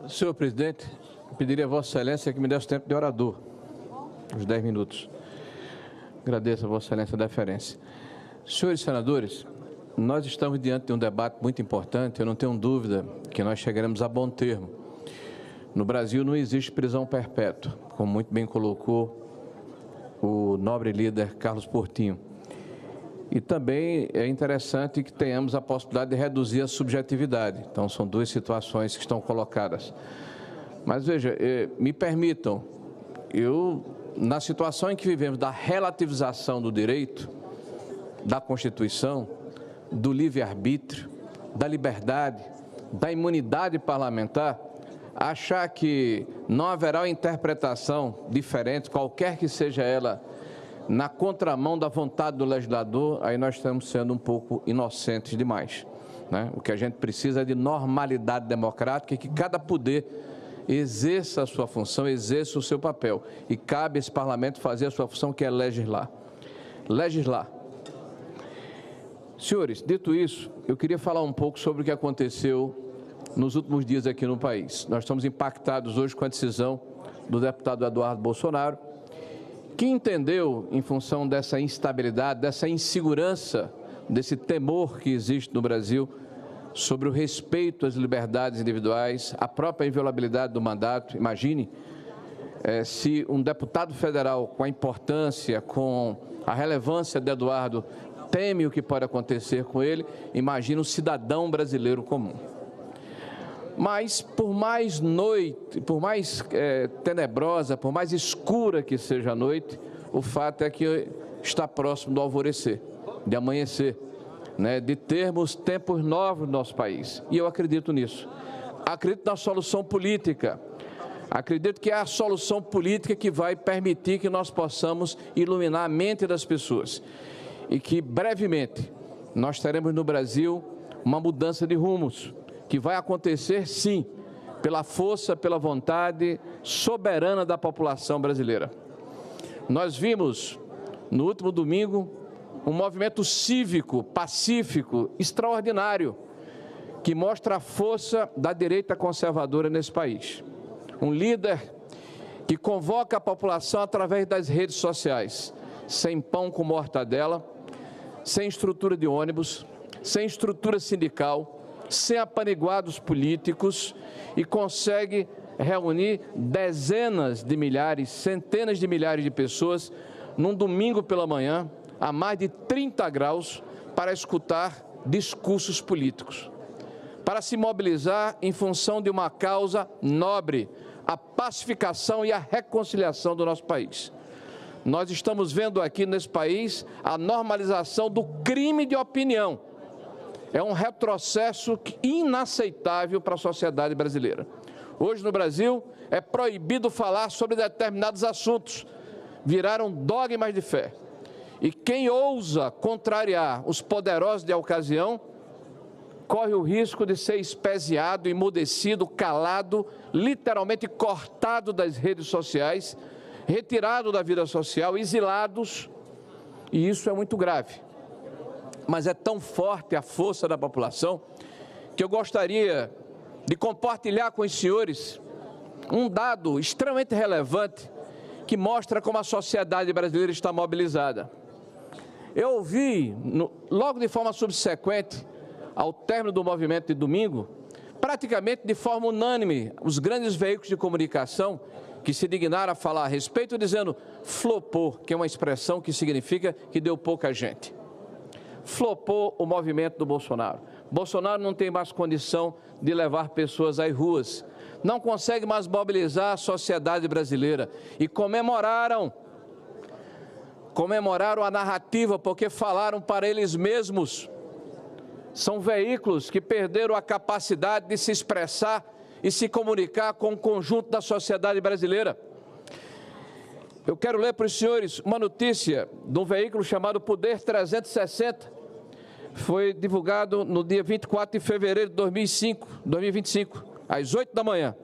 Senhor presidente, eu pediria a Vossa Excelência que me desse tempo de orador, uns 10 minutos. Agradeço a Vossa Excelência a deferência. Senhores senadores, nós estamos diante de um debate muito importante, eu não tenho dúvida que nós chegaremos a bom termo. No Brasil não existe prisão perpétua, como muito bem colocou o nobre líder Carlos Portinho. E também é interessante que tenhamos a possibilidade de reduzir a subjetividade. Então, são duas situações que estão colocadas. Mas, veja, me permitam, na situação em que vivemos da relativização do direito, da Constituição, do livre-arbítrio, da liberdade, da imunidade parlamentar, achar que não haverá uma interpretação diferente, qualquer que seja ela, na contramão da vontade do legislador, aí nós estamos sendo um pouco inocentes demais, né? O que a gente precisa é de normalidade democrática e que cada poder exerça a sua função, exerça o seu papel. E cabe a esse parlamento fazer a sua função, que é legislar. Legislar. Senhores, dito isso, eu queria falar um pouco sobre o que aconteceu nos últimos dias aqui no país. Nós estamos impactados hoje com a decisão do deputado Eduardo Bolsonaro, que entendeu, em função dessa instabilidade, dessa insegurança, desse temor que existe no Brasil sobre o respeito às liberdades individuais, a própria inviolabilidade do mandato. Imagine se um deputado federal, com a importância, com a relevância de Eduardo, teme o que pode acontecer com ele, imagine um cidadão brasileiro comum. Mas, por mais noite, por mais tenebrosa, por mais escura que seja a noite, o fato é que está próximo do alvorecer, de amanhecer, né, de termos tempos novos no nosso país. E eu acredito nisso. Acredito na solução política. Acredito que é a solução política que vai permitir que nós possamos iluminar a mente das pessoas. E que, brevemente, nós teremos no Brasil uma mudança de rumos, que vai acontecer, sim, pela força, pela vontade soberana da população brasileira. Nós vimos, no último domingo, um movimento cívico, pacífico, extraordinário, que mostra a força da direita conservadora nesse país. Um líder que convoca a população através das redes sociais, sem pão com mortadela, sem estrutura de ônibus, sem estrutura sindical, sem apaniguados políticos, e consegue reunir dezenas de milhares, centenas de milhares de pessoas num domingo pela manhã, a mais de 30 graus, para escutar discursos políticos, para se mobilizar em função de uma causa nobre, a pacificação e a reconciliação do nosso país. Nós estamos vendo aqui nesse país a normalização do crime de opinião. É um retrocesso inaceitável para a sociedade brasileira. Hoje, no Brasil, é proibido falar sobre determinados assuntos. Viraram dogmas de fé. E quem ousa contrariar os poderosos de ocasião, corre o risco de ser espeziado, emudecido, calado, literalmente cortado das redes sociais, retirado da vida social, exilados, e isso é muito grave. Mas é tão forte a força da população que eu gostaria de compartilhar com os senhores um dado extremamente relevante que mostra como a sociedade brasileira está mobilizada. Eu ouvi, logo de forma subsequente ao término do movimento de domingo, praticamente de forma unânime, os grandes veículos de comunicação que se dignaram a falar a respeito, dizendo flopou, que é uma expressão que significa que deu pouca gente. Flopou o movimento do Bolsonaro. Bolsonaro não tem mais condição de levar pessoas às ruas, não consegue mais mobilizar a sociedade brasileira. E comemoraram a narrativa porque falaram para eles mesmos. São veículos que perderam a capacidade de se expressar e se comunicar com o conjunto da sociedade brasileira. Eu quero ler para os senhores uma notícia de um veículo chamado Poder 360, foi divulgado no dia 24 de fevereiro de 2025, às 8 da manhã.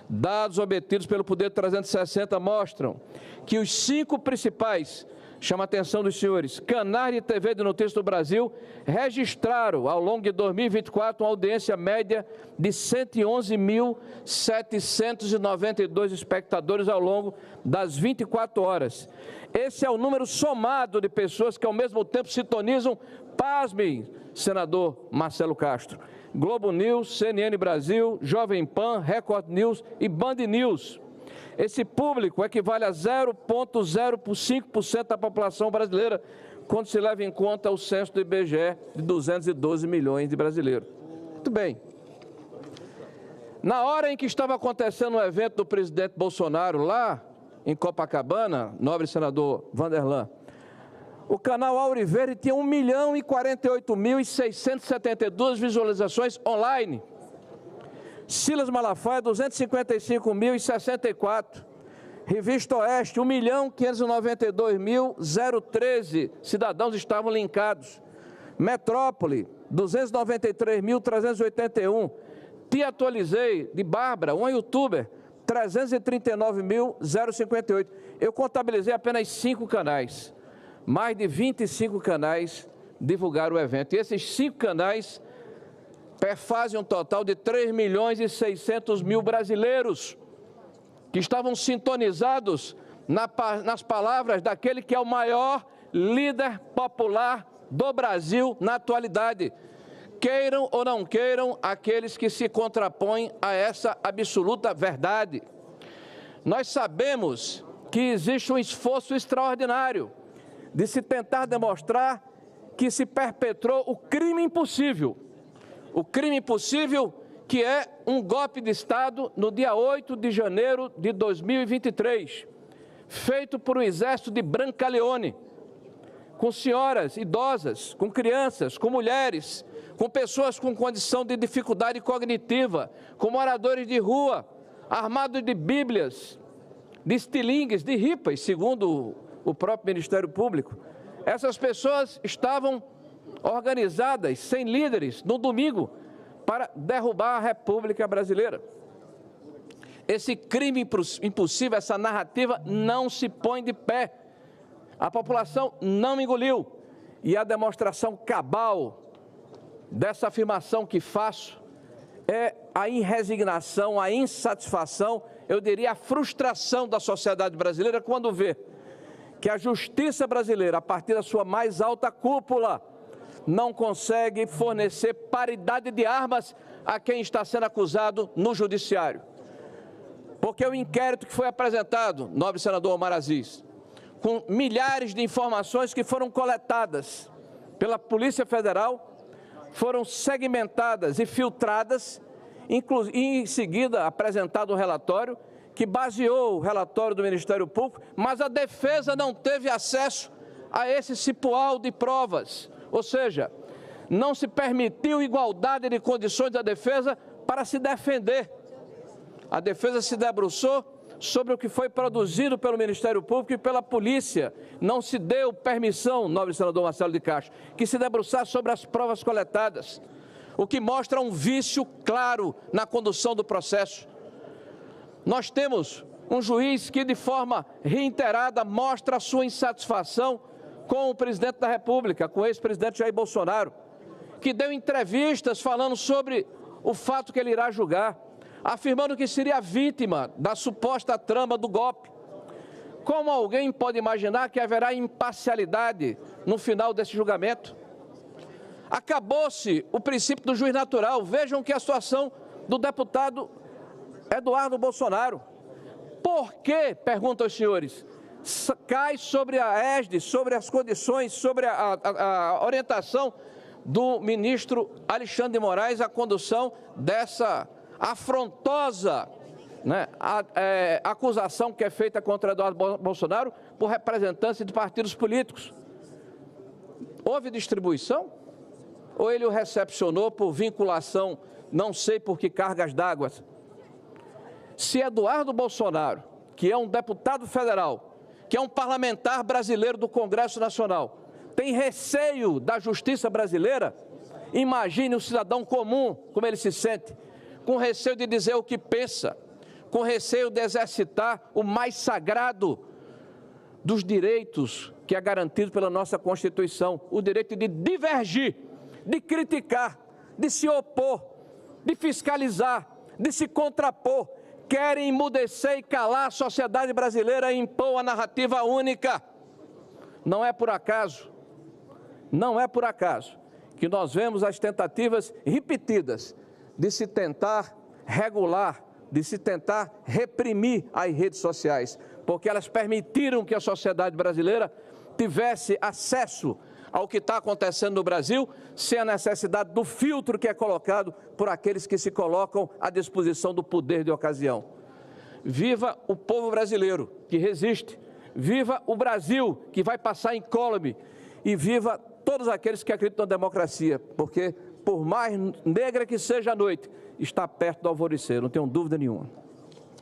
Dados obtidos pelo Poder 360 mostram que os 5 principais chama a atenção dos senhores. Canais de TV de notícias do Brasil registraram, ao longo de 2024, uma audiência média de 111.792 espectadores ao longo das 24 horas. Esse é o número somado de pessoas que, ao mesmo tempo, sintonizam, pasmem, senador Marcelo Castro, Globo News, CNN Brasil, Jovem Pan, Record News e Band News. Esse público equivale a 0,05% da população brasileira, quando se leva em conta o censo do IBGE de 212 milhões de brasileiros. Muito bem. Na hora em que estava acontecendo o evento do presidente Bolsonaro, lá em Copacabana, nobre senador Vanderlan, o canal Auriverde tinha 1.048.672 visualizações online. Silas Malafaia, 255.064. Revista Oeste, 1.592.013 cidadãos estavam linkados. Metrópole, 293.381. Te Atualizei, de Bárbara, uma youtuber, 339.058. Eu contabilizei apenas 5 canais. Mais de 25 canais divulgaram o evento. E esses 5 canais perfazem um total de 3.600.000 brasileiros que estavam sintonizados nas palavras daquele que é o maior líder popular do Brasil na atualidade. Queiram ou não queiram aqueles que se contrapõem a essa absoluta verdade. Nós sabemos que existe um esforço extraordinário de se tentar demonstrar que se perpetrou o crime impossível. O crime impossível, que é um golpe de Estado no dia 8 de janeiro de 2023, feito por um exército de Brancaleone, com senhoras idosas, com crianças, com mulheres, com pessoas com condição de dificuldade cognitiva, com moradores de rua, armados de bíblias, de estilingues, de ripas, segundo o próprio Ministério Público. Essas pessoas estavam organizadas, sem líderes, no domingo, para derrubar a República Brasileira. Esse crime impossível, essa narrativa não se põe de pé. A população não engoliu. E a demonstração cabal dessa afirmação que faço é a irresignação, a insatisfação, eu diria a frustração da sociedade brasileira quando vê que a justiça brasileira, a partir da sua mais alta cúpula, não consegue fornecer paridade de armas a quem está sendo acusado no judiciário. Porque o inquérito que foi apresentado, nobre senador Omar Aziz, com milhares de informações que foram coletadas pela Polícia Federal, foram segmentadas e filtradas, e em seguida apresentado um relatório que baseou o relatório do Ministério Público, mas a defesa não teve acesso a esse cipoal de provas. Ou seja, não se permitiu igualdade de condições da defesa para se defender. A defesa se debruçou sobre o que foi produzido pelo Ministério Público e pela polícia. Não se deu permissão, nobre senador Marcelo de Castro, que se debruçasse sobre as provas coletadas, o que mostra um vício claro na condução do processo. Nós temos um juiz que, de forma reiterada, mostra a sua insatisfação com o presidente da República, com o ex-presidente Jair Bolsonaro, que deu entrevistas falando sobre o fato que ele irá julgar, afirmando que seria vítima da suposta trama do golpe. Como alguém pode imaginar que haverá imparcialidade no final desse julgamento? Acabou-se o princípio do juiz natural. Vejam que a situação do deputado Eduardo Bolsonaro. Por que, perguntam os senhores, cai sobre a ESD, sobre as condições, sobre a orientação do ministro Alexandre de Moraes a condução dessa afrontosa acusação que é feita contra Eduardo Bolsonaro por representantes de partidos políticos? Houve distribuição? Ou ele o recepcionou por vinculação, não sei por que cargas d'água? Se Eduardo Bolsonaro, que é um deputado federal, que é um parlamentar brasileiro do Congresso Nacional, tem receio da justiça brasileira, imagine o cidadão comum, como ele se sente, com receio de dizer o que pensa, com receio de exercitar o mais sagrado dos direitos que é garantido pela nossa Constituição, o direito de divergir, de criticar, de se opor, de fiscalizar, de se contrapor. Querem emudecer e calar a sociedade brasileira e impor uma narrativa única. Não é por acaso que nós vemos as tentativas repetidas de se tentar regular, de se tentar reprimir as redes sociais, porque elas permitiram que a sociedade brasileira tivesse acesso ao que está acontecendo no Brasil, sem a necessidade do filtro que é colocado por aqueles que se colocam à disposição do poder de ocasião. Viva o povo brasileiro que resiste, viva o Brasil que vai passar incólume e viva todos aqueles que acreditam na democracia, porque por mais negra que seja a noite, está perto do alvorecer, não tenho dúvida nenhuma.